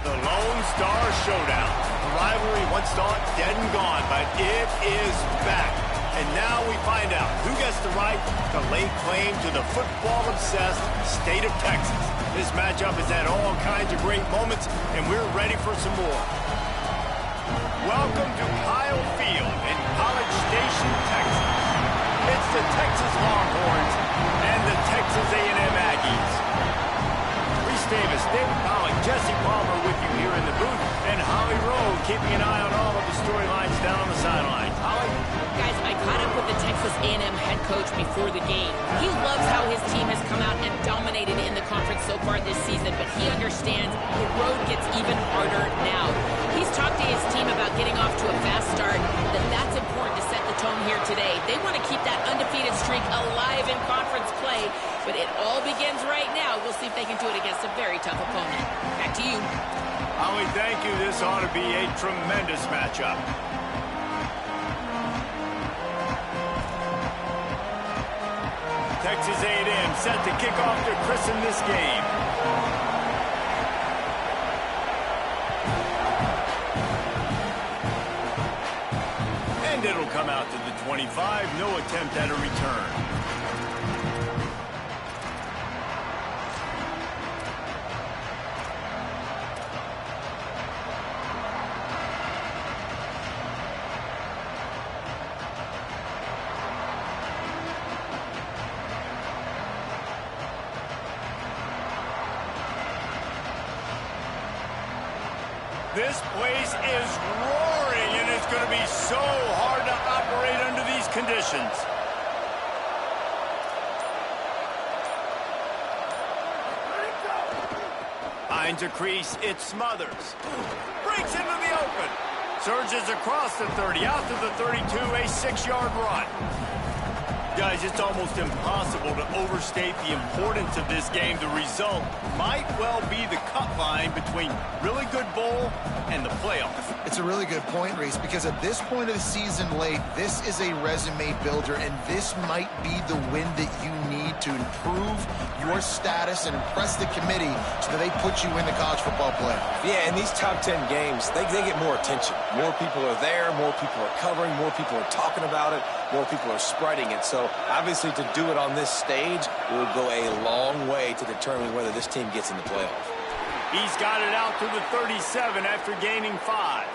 The Lone Star Showdown. The rivalry once thought dead and gone, but it is back. And now we find out who gets the right to lay claim to the football-obsessed state of Texas. This matchup has had all kinds of great moments, and we're ready for some more. Welcome to Kyle Field in College Station, Texas. It's the Texas Longhorns and the Texas A&M Aggies. Davis, David Pollock, Jesse Palmer with you here in the booth, and Holly Rowe keeping an eye on all of the storylines down on the sidelines. Holly? Guys, I caught up with the Texas A&M head coach before the game. He loves how his team has come out and dominated in the conference so far this season, but he understands the road gets even harder now. He's talked to his team about getting off to a fast start, that's important to set the tone here today. They want to keep that undefeated streak alive in conference play, but it all begins right now. We'll see if they can do it against a very tough opponent. Back to you. Holly, thank you. This ought to be a tremendous matchup. Texas A&M set to kick off to christen this game. And it'll come out to the 25. No attempt at a return. This place is roaring, and it's going to be so hard to operate under these conditions. Finds a crease, it smothers. Breaks into the open. Surges across the 30, out to the 32, a 6-yard run. Guys, it's almost impossible to overstate the importance of this game. The result might well be the cut line between really good bowl and the playoff. It's a really good point, Reese, because at this point of the season late, this is a resume builder, and this might be the win that you need to improve your status and impress the committee so that they put you in the college football playoff. Yeah, in these top 10 games, they get more attention. More people are there, more people are covering, more people are talking about it, more people are spreading it. So obviously to do it on this stage will go a long way to determine whether this team gets in the playoffs. He's got it out to the 37 after gaining 5.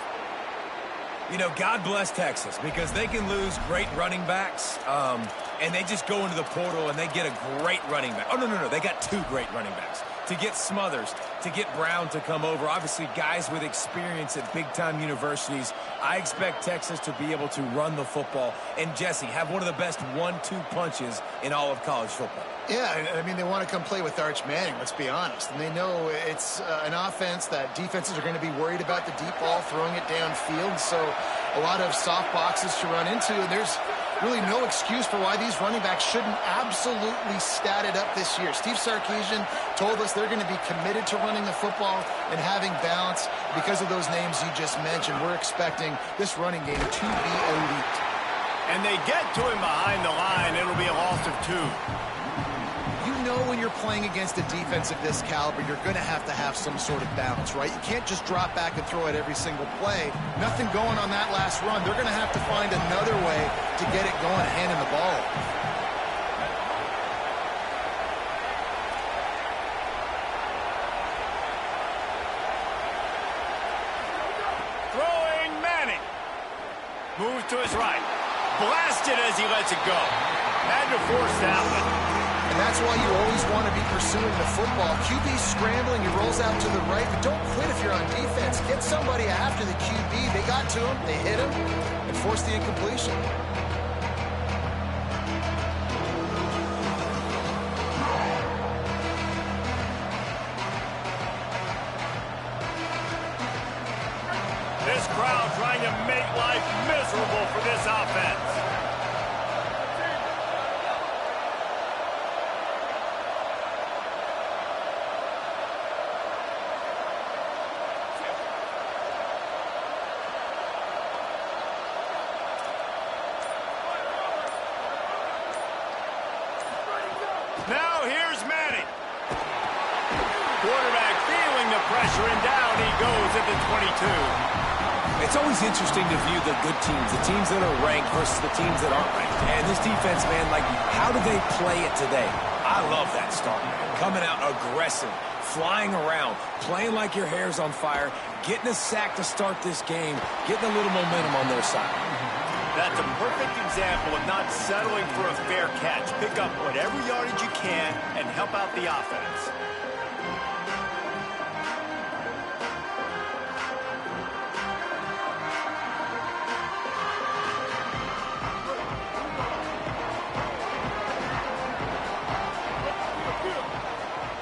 You know, God bless Texas, because they can lose great running backs, and they just go into the portal and they get a great running back. Oh, no, they got 2 great running backs. To get Smothers, to get Brown to come over, obviously guys with experience at big-time universities. I expect Texas to be able to run the football and, Jesse, have one of the best 1-2 punches in all of college football. Yeah, I mean, they want to come play with Arch Manning, let's be honest. And they know it's an offense that defenses are going to be worried about the deep ball, throwing it downfield. So a lot of soft boxes to run into, and there's really no excuse for why these running backs shouldn't absolutely stat it up this year. Steve Sarkisian told us they're going to be committed to running the football and having balance. Because of those names you just mentioned, we're expecting this running game to be elite. And they get to him behind the line. It'll be a loss of 2. You know when you're playing against a defense of this caliber, you're going to have some sort of balance, right? You can't just drop back and throw it every single play. Nothing going on that last run. They're going to have to find another way to get it going, handing the ball. Throwing Manning. Moves to his right. Blasted as he lets it go. Had to force that one. And that's why you always want to be pursuing the football. QB scrambling, he rolls out to the right, but don't quit if you're on defense. Get somebody after the QB. They got to him, they hit him, and forced the incompletion. This crowd trying to make life miserable for this offense. Now here's Manning. Quarterback feeling the pressure, and down he goes at the 22. It's always interesting to view the good teams, the teams that are ranked versus the teams that aren't ranked. And this defense, man, like, how do they play it today? I love that start, man. Coming out aggressive, flying around, playing like your hair's on fire, getting a sack to start this game, getting a little momentum on their side. That's a perfect example of not settling for a fair catch. Pick up whatever yardage you can and help out the offense.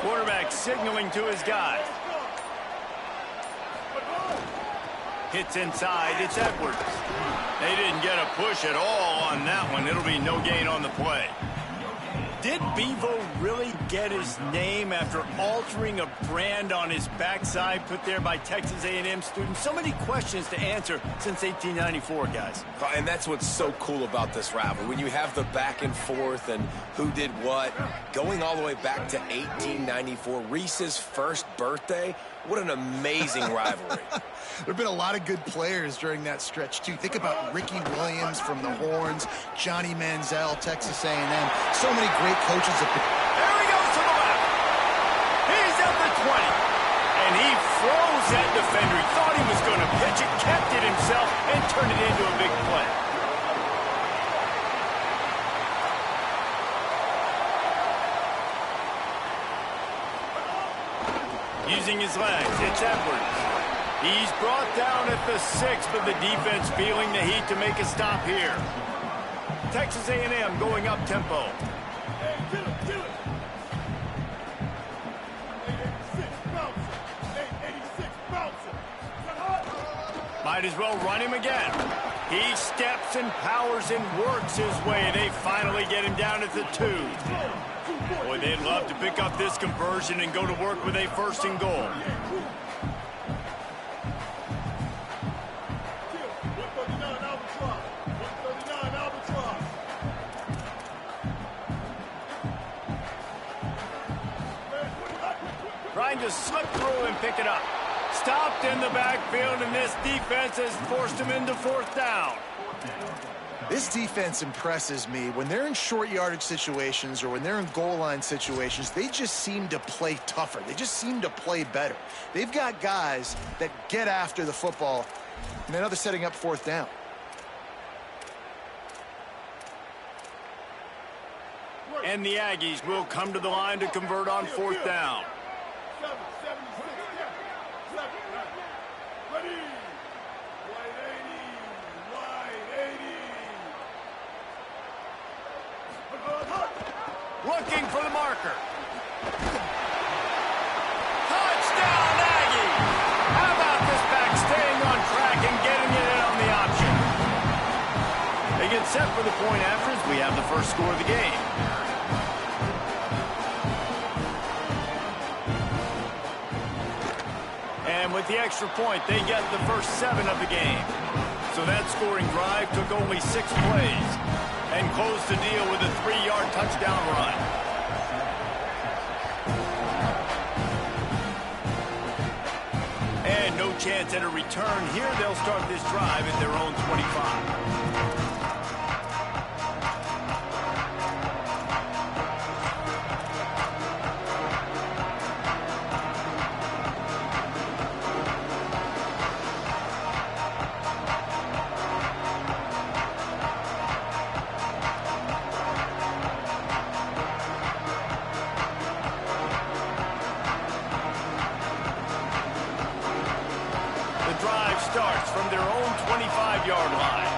Quarterback signaling to his guys. Hits inside, it's Edwards. They didn't get a push at all on that one. It'll be no gain on the play. Did Bevo really get his name after altering a brand on his backside put there by Texas A&M students? So many questions to answer since 1894, guys. And that's what's so cool about this rivalry. When you have the back and forth and who did what, going all the way back to 1894, Reese's first birthday, what an amazing rivalry. There have been a lot of good players during that stretch, too. Think about Ricky Williams from the Horns, Johnny Manziel, Texas A&M. So many great coaches. There he goes to the left. He's at the 20. And he froze that defender. He thought he was going to pitch it, kept it himself, and turned it into a big play. Using his legs, it's Edwards. He's brought down at the 6, but the defense feeling the heat to make a stop here. Texas A&M going up tempo. Might as well run him again. He steps and powers and works his way. They finally get him down at the 2. Boy, they'd love to pick up this conversion and go to work with a 1st and goal. Trying to slip through and pick it up. Stopped in the backfield, and this defense has forced him into 4th down. This defense impresses me. When they're in short yardage situations or when they're in goal line situations, they just seem to play tougher. They just seem to play better. They've got guys that get after the football, and now they're setting up 4th down. And the Aggies will come to the line to convert on 4th down. Looking for the marker. Touchdown, Aggie! How about this back staying on track and getting it in on the option? They get set for the point after as we have the first score of the game. And with the extra point, they get the first 7 of the game. So that scoring drive took only 6 plays and closed the deal with a 3-yard touchdown run. And no chance at a return here. They'll start this drive at their own 25. Starts from their own 25-yard line.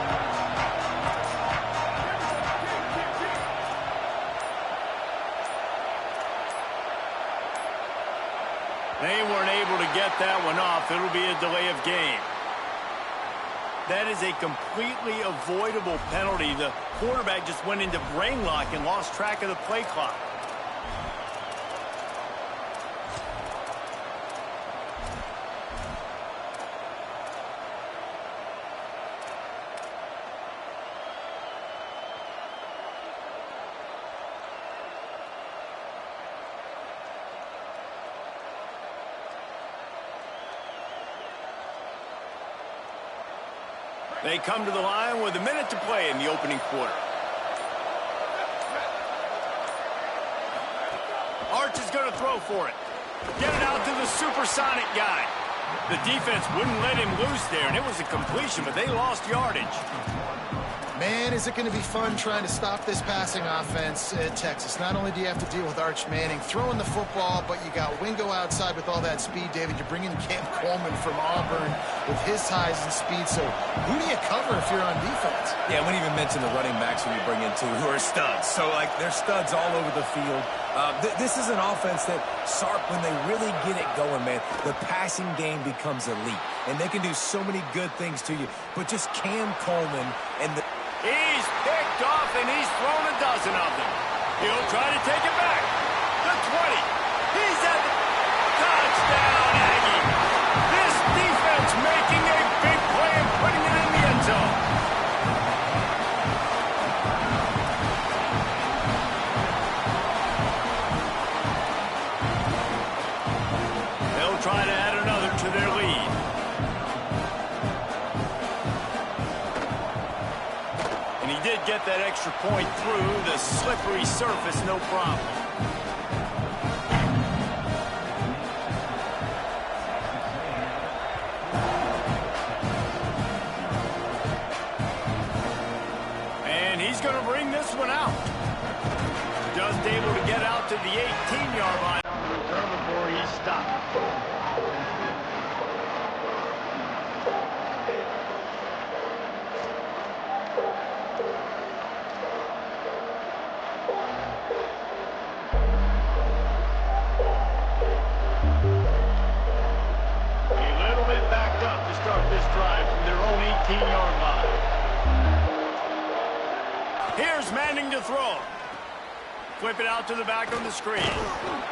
They weren't able to get that one off. It'll be a delay of game. That is a completely avoidable penalty. The quarterback just went into brain lock and lost track of the play clock. They come to the line with a minute to play in the opening quarter. Arch is going to throw for it. Get it out to the supersonic guy. The defense wouldn't let him loose there, and it was a completion, but they lost yardage. Man, is it going to be fun trying to stop this passing offense at Texas. Not only do you have to deal with Arch Manning throwing the football, but you got Wingo outside with all that speed, David. You bring in Cam Coleman from Auburn with his size and speed. So who do you cover if you're on defense? Yeah, we didn't even mention the running backs when you bring in two who are studs. So, like, they're studs all over the field. This is an offense that, Sarp, when they really get it going, man, the passing game becomes elite. And they can do so many good things to you. But just Cam Coleman and the... He's picked off, and he's thrown a dozen of them. He'll try to take it back. The 20. He's at the touchdown, Aggie. This defense making a big play and putting it in the end zone. They'll try to add another to their lead. Did get that extra point through the slippery surface, no problem. And he's going to bring this one out. Just able to get out to the 18-yard line on the return before he stopped. To throw. Flip it out to the back on the screen.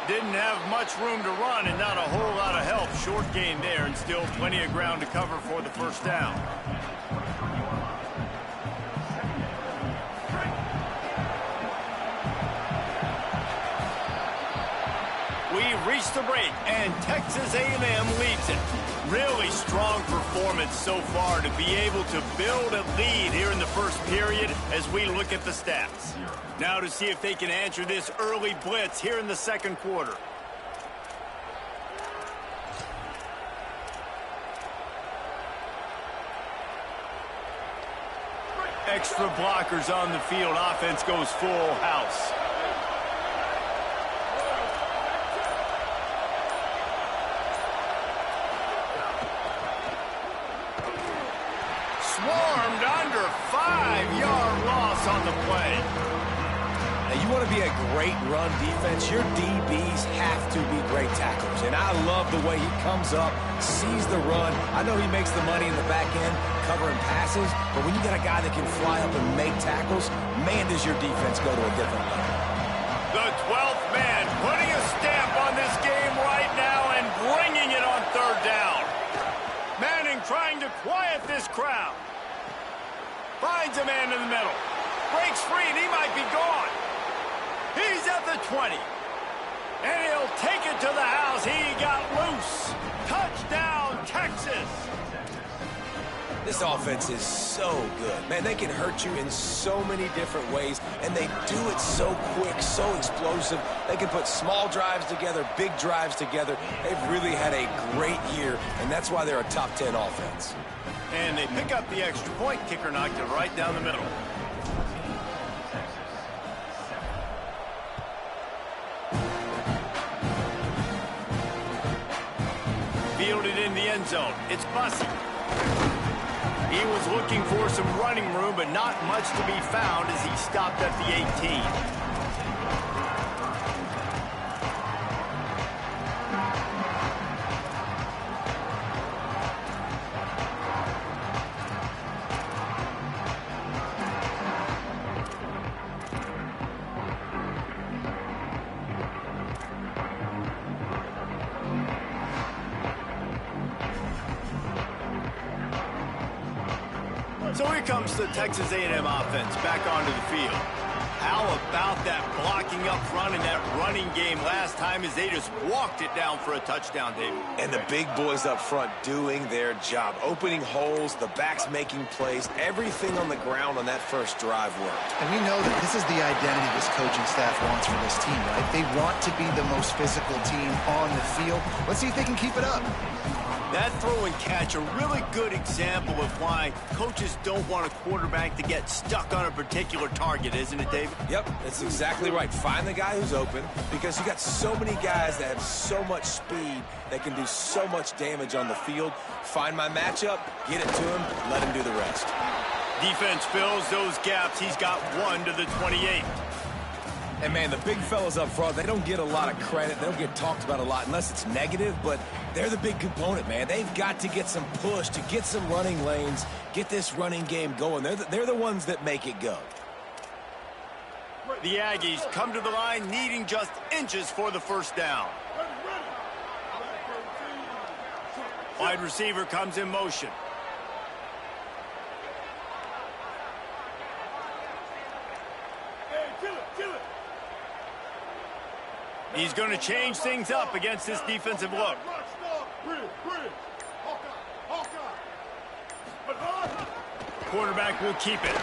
Didn't have much room to run and not a whole lot of help. Short gain there and still plenty of ground to cover for the first down. We reached the break and Texas A&M leads it. Really strong performance so far to be able to build a lead here in the first period as we look at the stats. Now to see if they can answer this early blitz here in the second quarter. Extra blockers on the field. Offense goes full house. Swarmed under 5-yard loss on the play. Now, you want to be a great run defense, your DBs have to be great tacklers. And I love the way he comes up, sees the run. I know he makes the money in the back end, covering passes, but when you got a guy that can fly up and make tackles, man, does your defense go to a different level. The 12th man putting a stamp on this game right now and bringing it on third down. Manning trying to quiet this crowd. Finds a man in the middle. Breaks free, and he might be gone. He's at the 20. And he'll take it to the house. He got loose. Touchdown, Texas. This offense is so good. Man, they can hurt you in so many different ways, and they do it so quick, so explosive. They can put small drives together, big drives together. They've really had a great year, and that's why they're a top 10 offense. And they pick up the extra point. Kicker knocked it right down the middle. Fielded in the end zone. It's Bussey. He was looking for some running room, but not much to be found as he stopped at the 18. So here comes the Texas A&M offense back onto the field. How about that blocking up front and that running game last time as they just walked it down for a touchdown, David? And the big boys up front doing their job, opening holes, the backs making plays, everything on the ground on that first drive worked. And we know that this is the identity this coaching staff wants for this team, right? They want to be the most physical team on the field. Let's see if they can keep it up. That throw and catch, a really good example of why coaches don't want a quarterback to get stuck on a particular target, isn't it, David? Yep, that's exactly right. Find the guy who's open, because you got so many guys that have so much speed that can do so much damage on the field. Find my matchup, get it to him, let him do the rest. Defense fills those gaps. He's got 1 to the 28. And, man, the big fellas up front, they don't get a lot of credit. They don't get talked about a lot unless it's negative, but they're the big component, man. They've got to get some push, to get some running lanes, get this running game going. They're the ones that make it go. The Aggies come to the line needing just inches for the first down. Wide receiver comes in motion. He's going to change things up against this defensive look. Quarterback will keep it.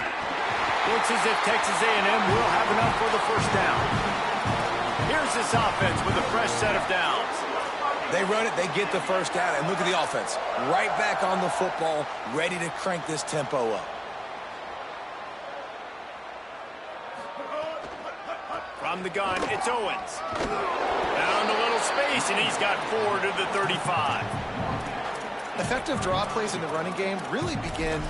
Looks as if Texas A&M will have enough for the first down. Here's this offense with a fresh set of downs. They run it, they get the first down, and look at the offense. Right back on the football, ready to crank this tempo up. From the gun, it's Owens. Down a little space, and he's got 4 to the 35. Effective draw plays in the running game really begin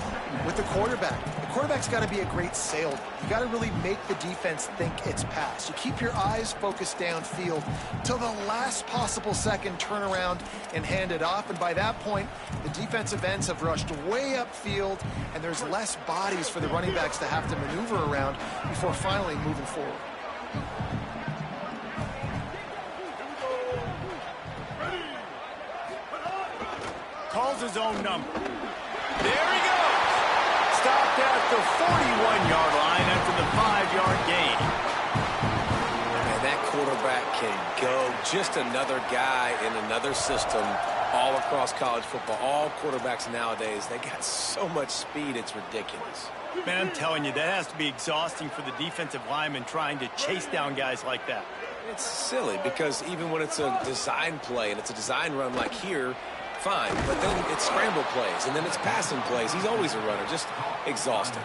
with the quarterback. The quarterback's got to be a great salesman. You got to really make the defense think it's pass. You keep your eyes focused downfield till the last possible second, turn around and hand it off. And by that point, the defensive ends have rushed way upfield, and there's less bodies for the running backs to have to maneuver around before finally moving forward. Calls his own number. There he goes. Stopped at the 41-yard line after the 5-yard gain. And that quarterback can go. Just another guy in another system all across college football. All quarterbacks nowadays, they got so much speed, it's ridiculous. Man, I'm telling you, that has to be exhausting for the defensive lineman trying to chase down guys like that. It's silly because even when it's a design play and it's a design run like here, fine, but then it's scramble plays, and then it's passing plays. He's always a runner, just exhausting.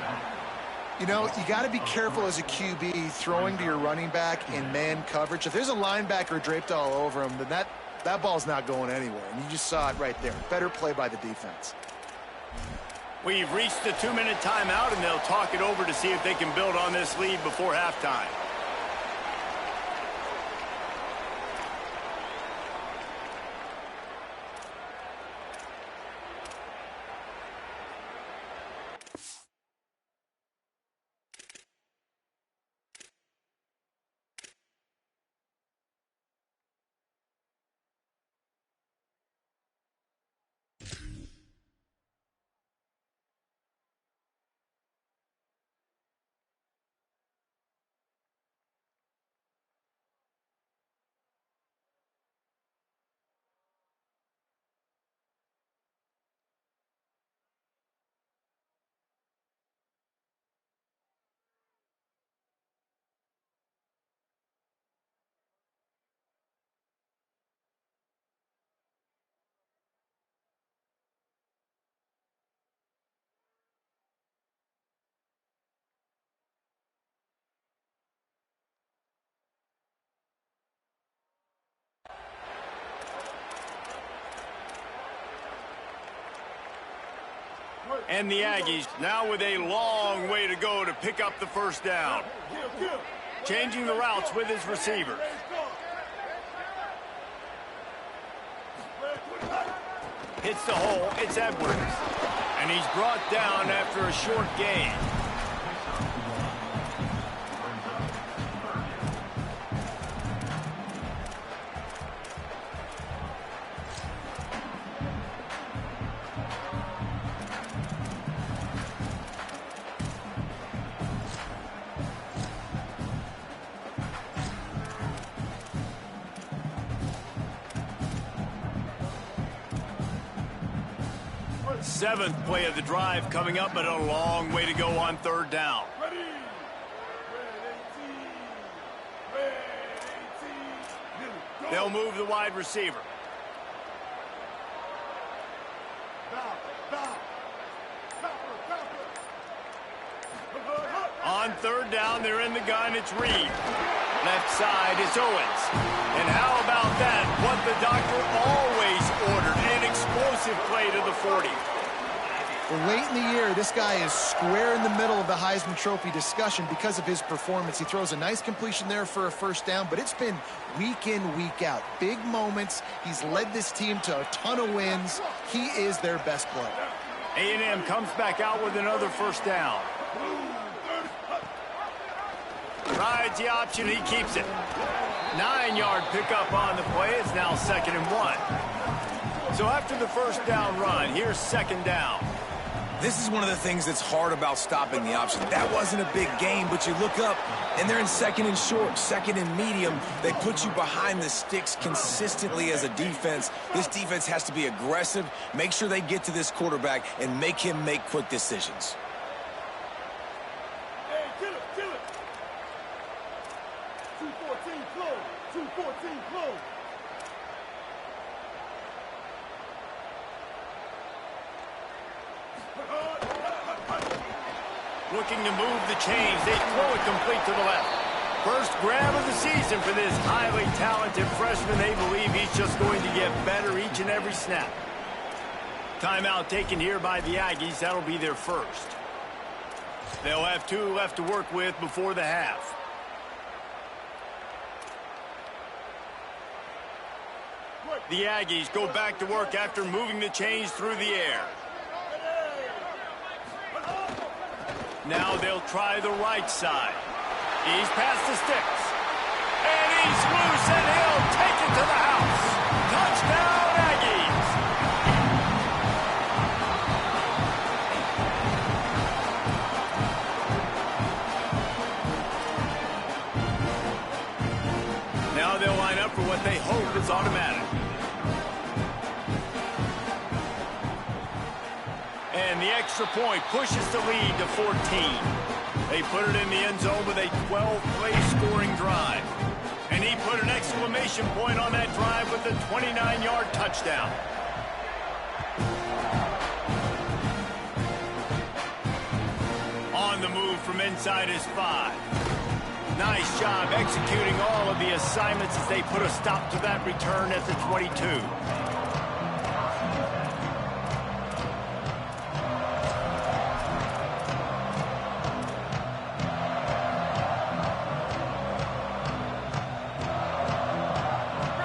You know, you got to be careful as a QB throwing to your running back in man coverage. If there's a linebacker draped all over him, then that ball's not going anywhere, and you just saw it right there. Better play by the defense. We've reached the 2-minute timeout, and they'll talk it over to see if they can build on this lead before halftime. And the Aggies now with a long way to go to pick up the first down. Changing the routes with his receivers. Hits the hole, it's Edwards. And he's brought down after a short gain. Seventh play of the drive coming up, but a long way to go on third down. They'll move the wide receiver. On third down, they're in the gun. It's Reed. Left side, it's Owens. And how about that? What the doctor always ordered, an explosive play to the 40. Well, late in the year, this guy is square in the middle of the Heisman Trophy discussion because of his performance. He throws a nice completion there for a first down, but it's been week in, week out. Big moments. He's led this team to a ton of wins. He is their best player. A&M comes back out with another first down. Rides the option, he keeps it. 9-yard pickup on the play. It's now 2nd and 1. So after the first down run, here's 2nd down. This is one of the things that's hard about stopping the option. That wasn't a big gain, but you look up, and they're in 2nd and short, 2nd and medium. They put you behind the sticks consistently as a defense. This defense has to be aggressive, make sure they get to this quarterback, and make him make quick decisions. Hey, kill it. 214 close. 214 close. Looking to move the chains. They throw it complete to the left. First grab of the season for this highly talented freshman. They believe he's just going to get better each and every snap. Timeout taken here by the Aggies. That'll be their first. They'll have 2 left to work with before the half. The Aggies go back to work after moving the chains through the air. Now they'll try the right side. He's past the sticks. And he's loose, and he'll take it to the house. Touchdown, Aggies! Now they'll line up for what they hope is automatic. And the extra point pushes the lead to 14. They put it in the end zone with a 12-play scoring drive. And he put an exclamation point on that drive with a 29-yard touchdown. On the move from inside his 5. Nice job executing all of the assignments as they put a stop to that return at the 22.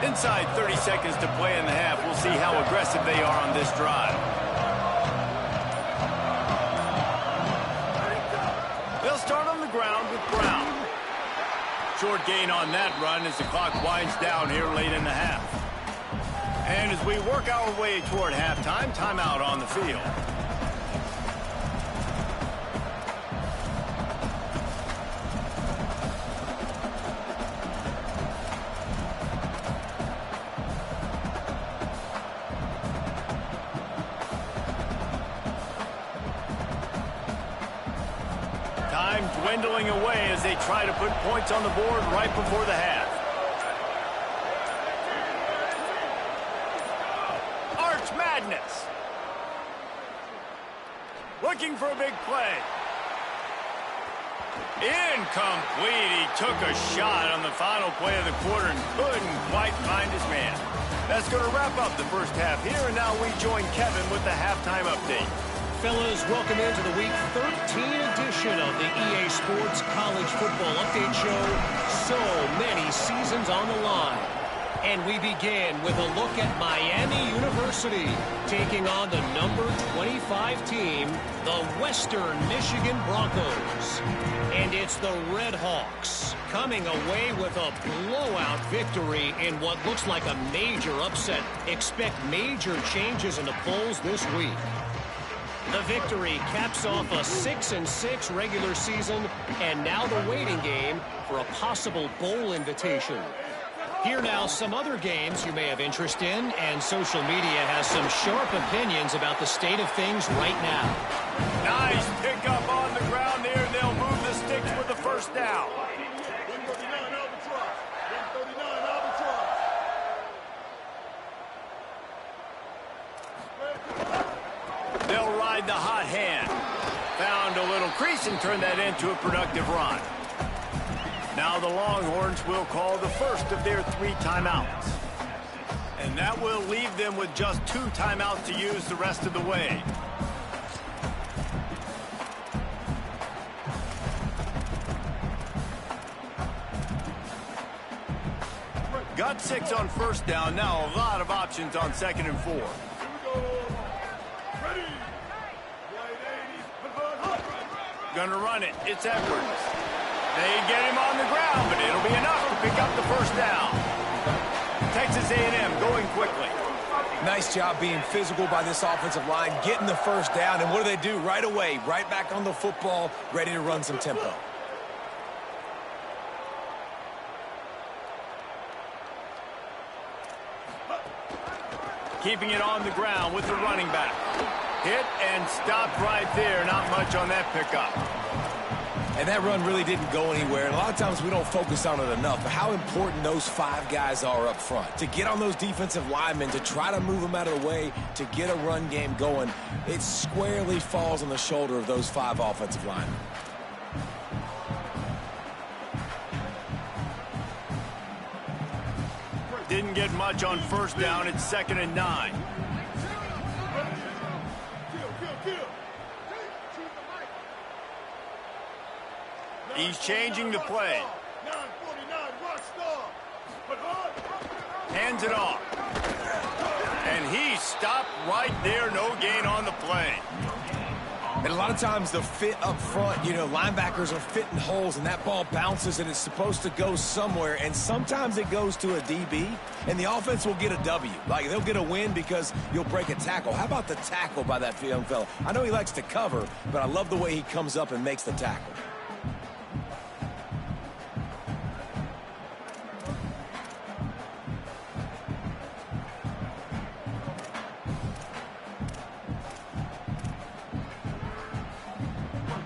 Inside 30 seconds to play in the half. We'll see how aggressive they are on this drive. They'll start on the ground with Brown. Short gain on that run as the clock winds down here late in the half. And as we work our way toward halftime, timeout on the field. Dwindling away as they try to put points on the board right before the half. Arch Madness. Looking for a big play. Incomplete. He took a shot on the final play of the quarter and couldn't quite find his man. That's going to wrap up the first half here, and now we join Kevin with the halftime update. Fellas, welcome into the Week 13 edition of the EA Sports College Football Update Show. So many seasons on the line. And we begin with a look at Miami University taking on the number 25 team, the Western Michigan Broncos. And it's the Red Hawks coming away with a blowout victory in what looks like a major upset. Expect major changes in the polls this week. The victory caps off a 6-6 regular season, and now the waiting game for a possible bowl invitation. Here now, some other games you may have interest in, and social media has some sharp opinions about the state of things right now. Nice pickup on the ground there. They'll move the sticks with the first down. 139 albatross. 139 albatross. They'll ride the hot hand. Found a little crease and turned that into a productive run. Now the Longhorns will call the first of their 3 timeouts. And that will leave them with just 2 timeouts to use the rest of the way. Got 6 on first down. Now a lot of options on 2nd and 4. Here we go. Ready. Right 80s. Gonna run it. It's Edwards. They get him on the ground, but it'll be enough to pick up the first down. Texas A&M going quickly. Nice job being physical by this offensive line, getting the first down, and what do? Right away, right back on the football, ready to run some tempo. Keeping it on the ground with the running back. Hit and stopped right there. Not much on that pickup. And that run really didn't go anywhere. And a lot of times we don't focus on it enough, but how important those 5 guys are up front. To get on those defensive linemen, to try to move them out of the way, to get a run game going, it squarely falls on the shoulder of those 5 offensive linemen. Didn't get much on first down. It's 2nd and 9. He's changing the play. 949 Rockstar. Hands it off. And he stopped right there. No gain on the play. And a lot of times the fit up front, linebackers are fitting holes and that ball bounces and it's supposed to go somewhere. And sometimes it goes to a DB and the offense will get a W. Like they'll get a win because you'll break a tackle. How about the tackle by that young fella? I know he likes to cover, but I love the way he comes up and makes the tackle.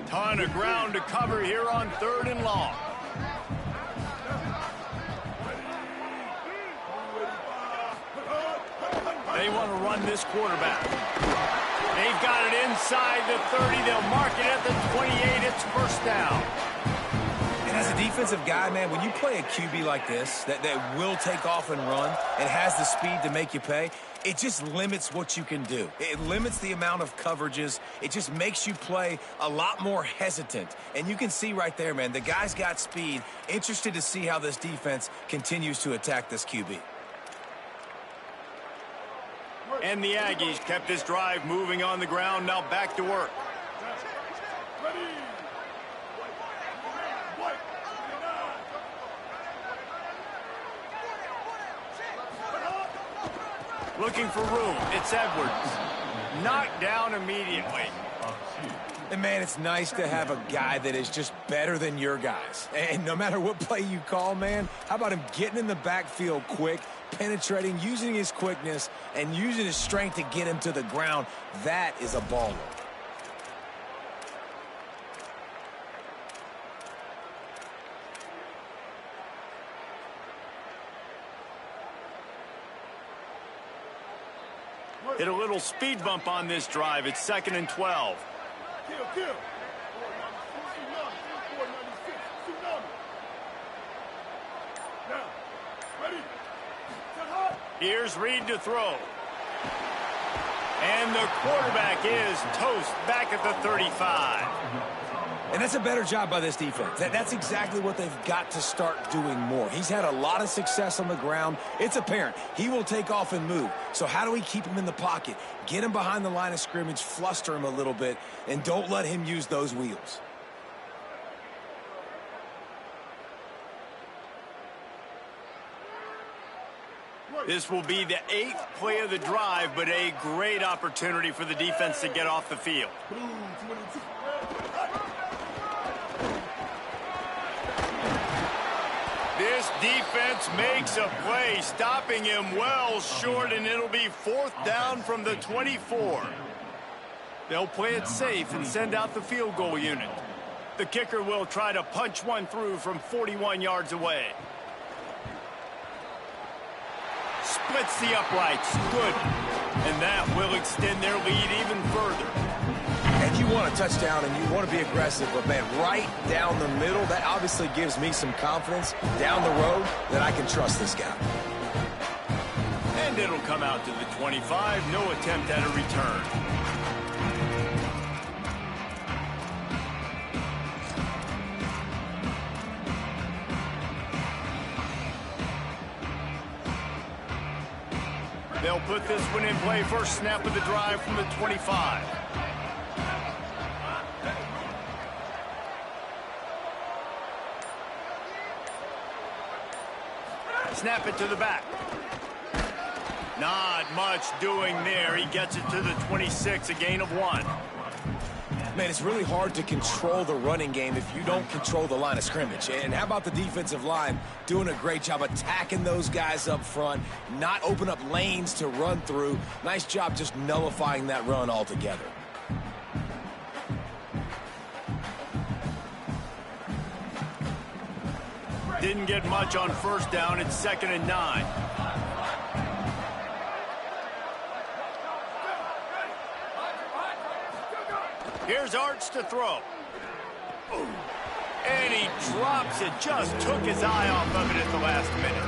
Ton of ground to cover here on 3rd and long. They want to run this quarterback. They've got it inside the 30. They'll mark it at the 28. It's first down. And as a defensive guy, man, when you play a QB like this that will take off and run and has the speed to make you pay, it just limits what you can do. It limits the amount of coverages. It just makes you play a lot more hesitant. And you can see right there, man, the guy's got speed. Interested to see how this defense continues to attack this QB. And the Aggies kept this drive moving on the ground. Now back to work. Ready. White. Looking for room. It's Edwards. Knocked down immediately. And, man, it's nice to have a guy that is just better than your guys. And no matter what play you call, man, how about him getting in the backfield quick, penetrating, using his quickness, and using his strength to get him to the ground? That is a baller. Hit a little speed bump on this drive. It's 2nd and 12. Kill. 496. Tsunami. Now. Ready. Set hot. Here's Reed to throw. And the quarterback is toast back at the 35. And that's a better job by this defense. That's exactly what they've got to start doing more. He's had a lot of success on the ground. It's apparent. He will take off and move. So how do we keep him in the pocket? Get him behind the line of scrimmage, fluster him a little bit, and don't let him use those wheels. This will be the 8th play of the drive, but a great opportunity for the defense to get off the field. Blue 22. This This defense makes a play, stopping him well short, and it'll be 4th down from the 24. They'll play it safe and send out the field goal unit. The kicker will try to punch one through from 41 yards away. Splits the uprights. Good. And that will extend their lead even further. And you want a touchdown and you want to be aggressive, but, man, right down the middle, that obviously gives me some confidence down the road that I can trust this guy. And it'll come out to the 25. No attempt at a return. They'll put this one in play. First snap of the drive from the 25. Snap it to the back. Not much doing there. He gets it to the 26, a gain of 1. Man, it's really hard to control the running game if you don't control the line of scrimmage. And how about the defensive line doing a great job attacking those guys up front, not open up lanes to run through. Nice job just nullifying that run altogether. Didn't get much on first down. It's 2nd and 9. Here's Arch to throw. And he drops it. Just took his eye off of it at the last minute.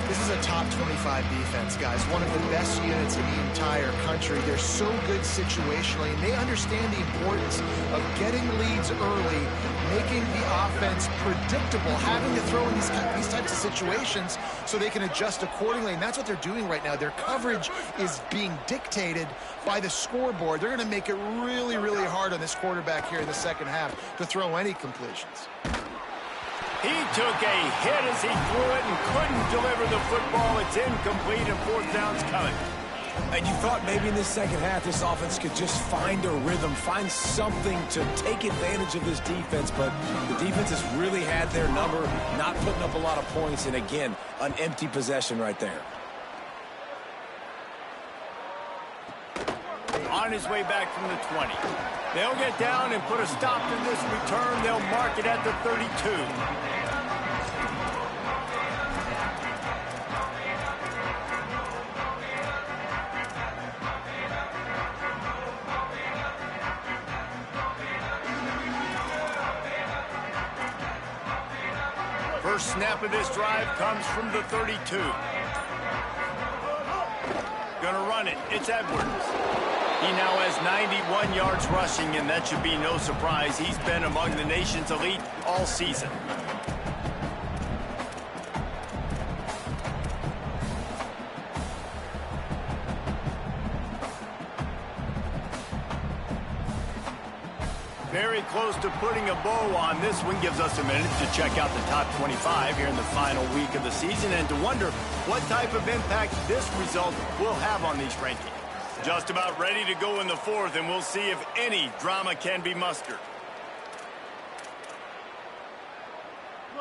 This is a top 25 defense, guys. One of the best units in the entire country. They're so good situationally, and they understand the importance of getting leads early, making the offense predictable, having to throw in these types of situations so they can adjust accordingly. And that's what they're doing right now. Their coverage is being dictated by the scoreboard. They're going to make it really, really hard on this quarterback here in the second half to throw any completions. He took a hit as he threw it and couldn't deliver the football. It's incomplete, and 4th down's coming. And you thought maybe in this second half this offense could just find a rhythm, find something to take advantage of this defense, but the defense has really had their number, not putting up a lot of points, and again, an empty possession right there. On his way back from the 20. They'll get down and put a stop to this return. They'll mark it at the 32. First snap of this drive comes from the 32. Gonna run it. It's Edwards. He now has 91 yards rushing, and that should be no surprise. He's been among the nation's elite all season. Very close to putting a bow on. This one gives us a minute to check out the top 25 here in the final week of the season and to wonder what type of impact this result will have on these rankings. Just about ready to go in the 4th, and we'll see if any drama can be mustered.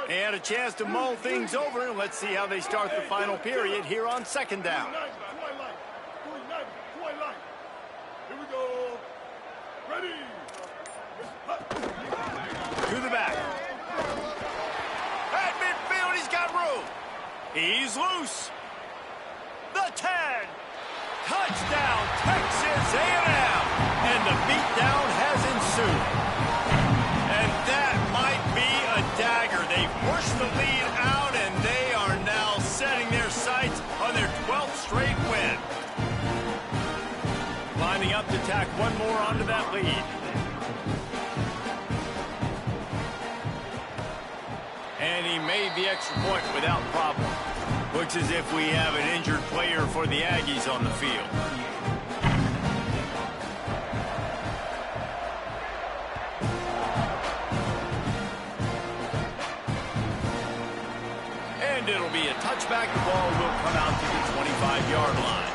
They had a chance to mull things over. Let's see how they start the final period here on 2nd down. Here we go. Ready. To the back. At midfield, he's got room. He's loose. The 10. Touchdown, Texas A&M. And the beatdown has ensued. And that might be a dagger. They've pushed the lead out, and they are now setting their sights on their 12th straight win. Lining up to tack one more onto that lead. And he made the extra point without problem. Looks as if we have an injured player for the Aggies on the field. And it'll be a touchback. The ball will come out to the 25-yard line.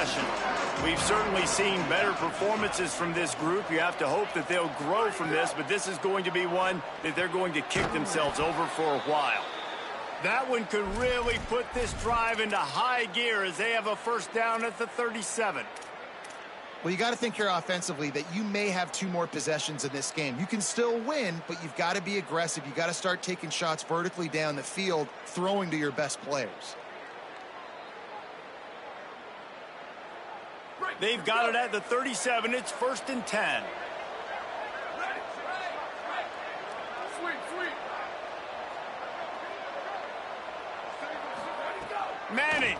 possession. We've certainly seen better performances from this group. You have to hope that they'll grow from this, but this is going to be one that they're going to kick themselves over for a while. That one could really put this drive into high gear as they have a first down at the 37. Well, you got to think here offensively that you may have 2 more possessions in this game. You can still win, but you've got to be aggressive. You've got to start taking shots vertically down the field, throwing to your best players. They've got it at the 37. It's 1st and 10. Manning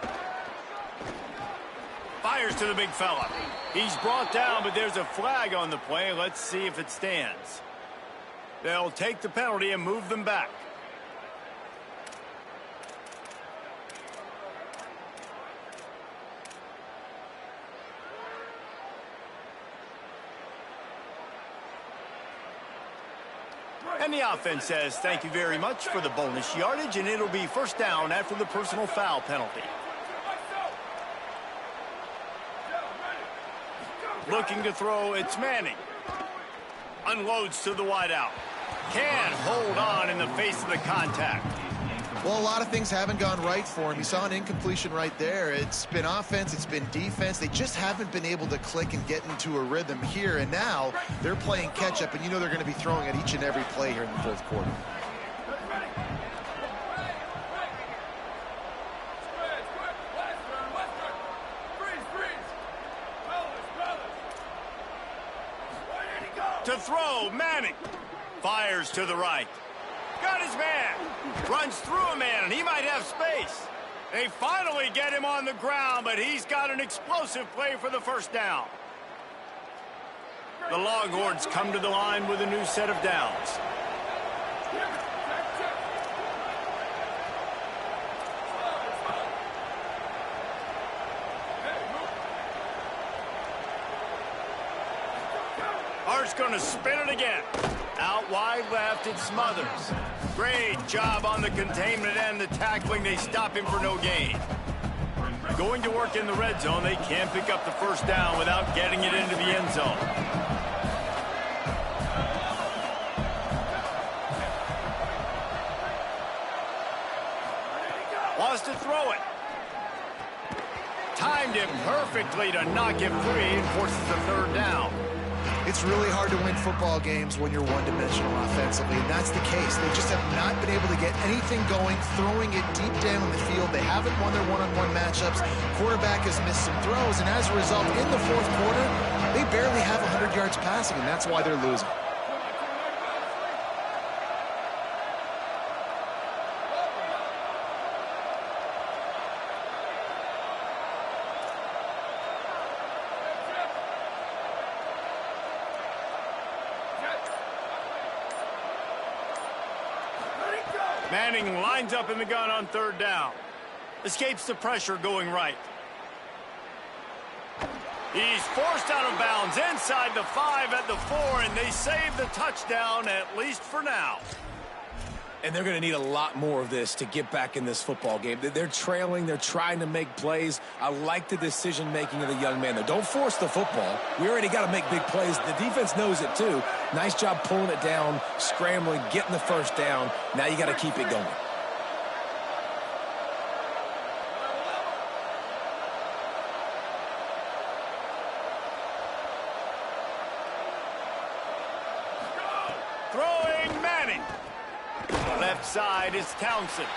fires to the big fella. He's brought down, but there's a flag on the play. Let's see if it stands. They'll take the penalty and move them back. And the offense says thank you very much for the bonus yardage, and it'll be first down after the personal foul penalty. Looking to throw, it's Manning. Unloads to the wideout. Can hold on in the face of the contact. Well, a lot of things haven't gone right for him. You saw an incompletion right there. It's been offense, it's been defense. They just haven't been able to click and get into a rhythm here. And now they're playing catch-up, and you know they're going to be throwing at each and every play here in the 4th quarter. To throw, Manning. Fires to the right. Got his man. Runs through a man, and he might have space. They finally get him on the ground, but he's got an explosive play for the first down. The Longhorns come to the line with a new set of downs. Hart's going to spin it again. Out wide left, it's Smothers. Great job on the containment and the tackling. They stop him for no gain. Going to work in the red zone. They can't pick up the first down without getting it into the end zone. Wants to throw it. Timed him perfectly to knock him free and forces the 3rd down. It's really hard to win football games when you're one-dimensional offensively, and that's the case. They just have not been able to get anything going, throwing it deep down in the field. They haven't won their one-on-one matchups. Quarterback has missed some throws, and as a result, in the 4th quarter, they barely have 100 yards passing, and that's why they're losing. Manning lines up in the gun on 3rd down. Escapes the pressure going right. He's forced out of bounds inside the 5 at the 4, and they save the touchdown, at least for now. And they're going to need a lot more of this to get back in this football game. They're trailing. They're trying to make plays. I like the decision-making of the young man, though. Don't force the football. We already got to make big plays. The defense knows it, too. Nice job pulling it down, scrambling, getting the first down. Now you got to keep it going. Throwing Manning. Left side is Townsend.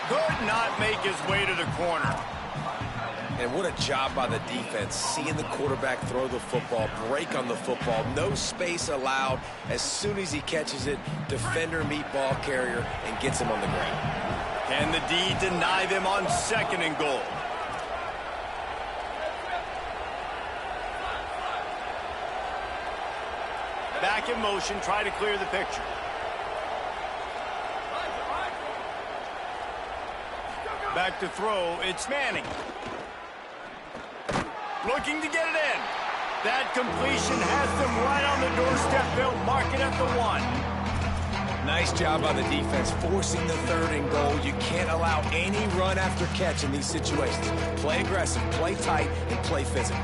Could not make his way to the corner. And what a job by the defense, seeing the quarterback throw the football, break on the football, no space allowed. As soon as he catches it, defender meet ball carrier and gets him on the ground. Can the D deny them on 2nd and goal? Back in motion, try to clear the picture. Back to throw, it's Manning. Looking to get it in. That completion has them right on the doorstep. They'll mark it at the 1. Nice job by the defense, forcing the 3rd and goal. You can't allow any run after catch in these situations. Play aggressive, play tight, and play physical.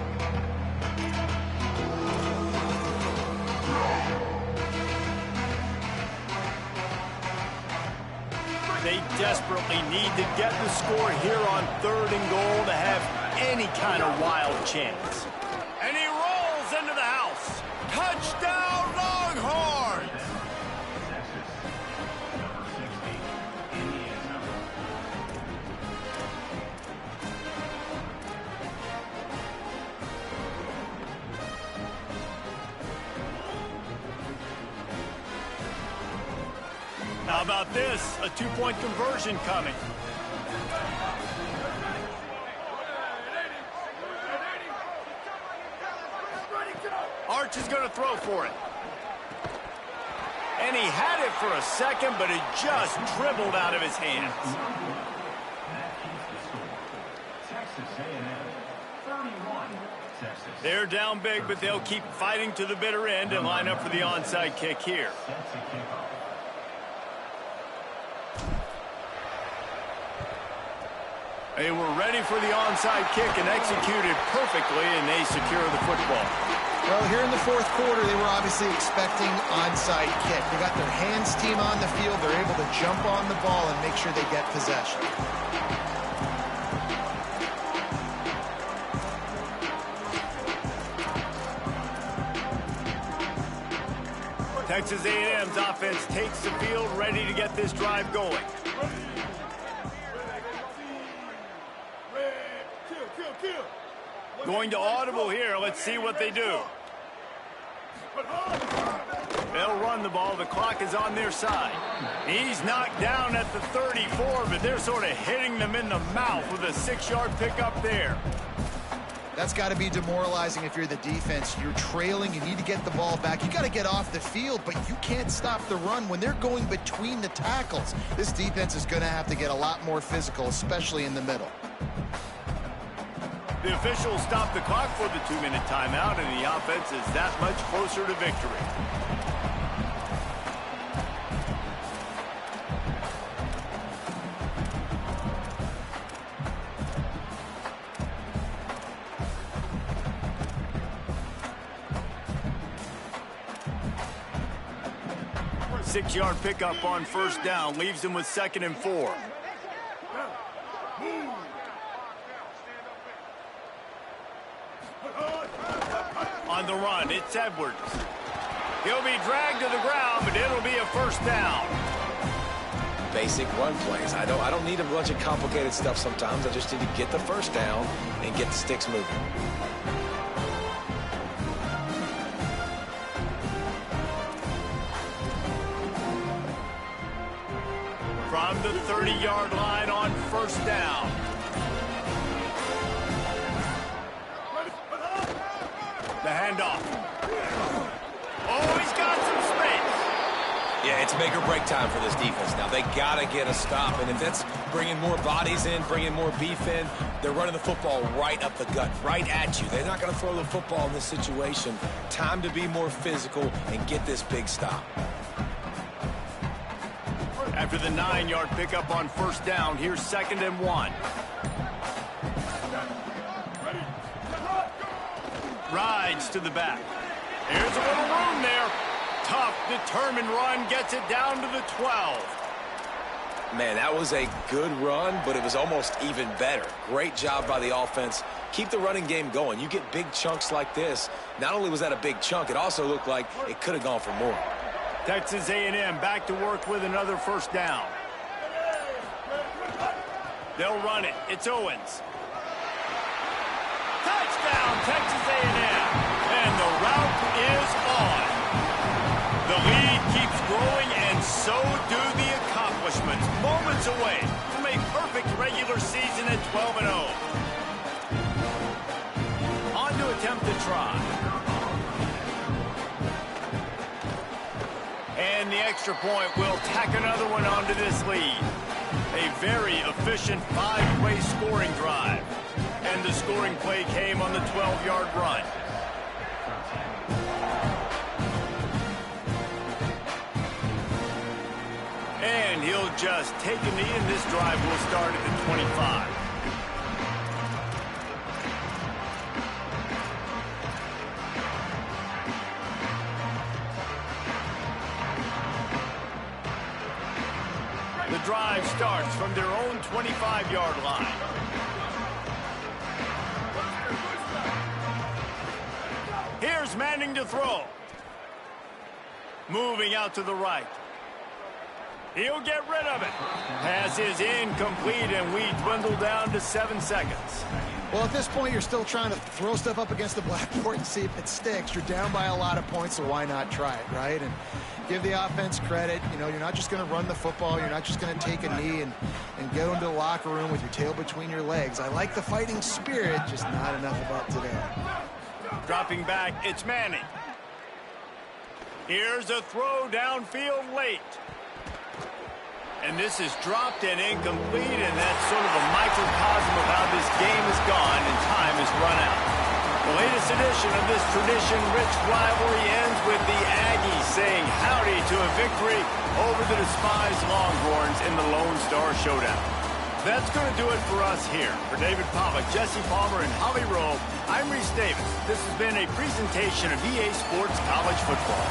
They desperately need to get the score here on 3rd and goal to have any kind of wild chance. And he rolls into the house. Touchdown, Longhorns! How about this? A 2-point conversion coming. Arch is going to throw for it. And he had it for a second, but it just dribbled out of his hands. They're down big, but they'll keep fighting to the bitter end and line up for the onside kick here. They were ready for the onside kick and executed perfectly, and they secure the football. Well, here in the 4th quarter, they were obviously expecting onside kick. They got their hands team on the field. They're able to jump on the ball and make sure they get possession. Texas A&M's offense takes the field, ready to get this drive going. Going to audible here. Let's see what they do. They'll run the ball. The clock is on their side. He's knocked down at the 34, but they're sort of hitting them in the mouth with a 6-yard pickup there. That's got to be demoralizing if you're the defense. You're trailing. You need to get the ball back. You got to get off the field, but you can't stop the run when they're going between the tackles. This defense is going to have to get a lot more physical, especially in the middle. The officials stopped the clock for the 2-minute timeout, and the offense is that much closer to victory. Six-yard pickup on 1st down leaves them with 2nd and 4. On the run, it's Edwards. He'll be dragged to the ground, but it'll be a 1st down. Basic run plays. I don't need a bunch of complicated stuff sometimes. I just need to get the 1st down and get the sticks moving. From the 30-yard line on 1st down. The handoff. Oh, he's got some space. Yeah, it's make or break time for this defense now. They got to get a stop, and if that's bringing more bodies in, bringing more beef in, they're running the football right up the gut, right at you. They're not going to throw the football in this situation. Time to be more physical and get this big stop. After the 9-yard pickup on 1st down, here's 2nd and 1. Rides to the back. There's a little room there. Tough, determined run, gets it down to the 12. Man, that was a good run, but it was almost even better. Great job by the offense. Keep the running game going. You get big chunks like this. Not only was that a big chunk, it also looked like it could have gone for more. Texas A&M back to work with another 1st down. They'll run it. It's Owens. Touchdown, Texas A&M. And the route is on. The lead keeps growing, and so do the accomplishments. Moments away from a perfect regular season at 12-0. On to attempt to try. And the extra point will tack another one onto this lead. A very efficient 5-play scoring drive. And the scoring play came on the 12-yard run. And he'll just take a knee, and this drive will start at the 25. The drive starts from their own 25-yard line. Here's Manning to throw. Moving out to the right. He'll get rid of it. Pass is incomplete, and we dwindle down to 7 seconds. Well, at this point, you're still trying to throw stuff up against the blackboard and see if it sticks. You're down by a lot of points, so why not try it, right? And give the offense credit. You know, you're not just going to run the football. You're not just going to take a knee and go into the locker room with your tail between your legs. I like the fighting spirit, just not enough of that today. Dropping back, it's Manning. Here's a throw downfield late. And this is dropped and incomplete, and that's sort of a microcosm of how this game has gone and time has run out. The latest edition of this tradition-rich rivalry ends with the Aggies saying howdy to a victory over the despised Longhorns in the Lone Star Showdown. That's going to do it for us here. For David Pollock, Jesse Palmer, and Holly Rowe, I'm Reese Davis. This has been a presentation of EA Sports College Football.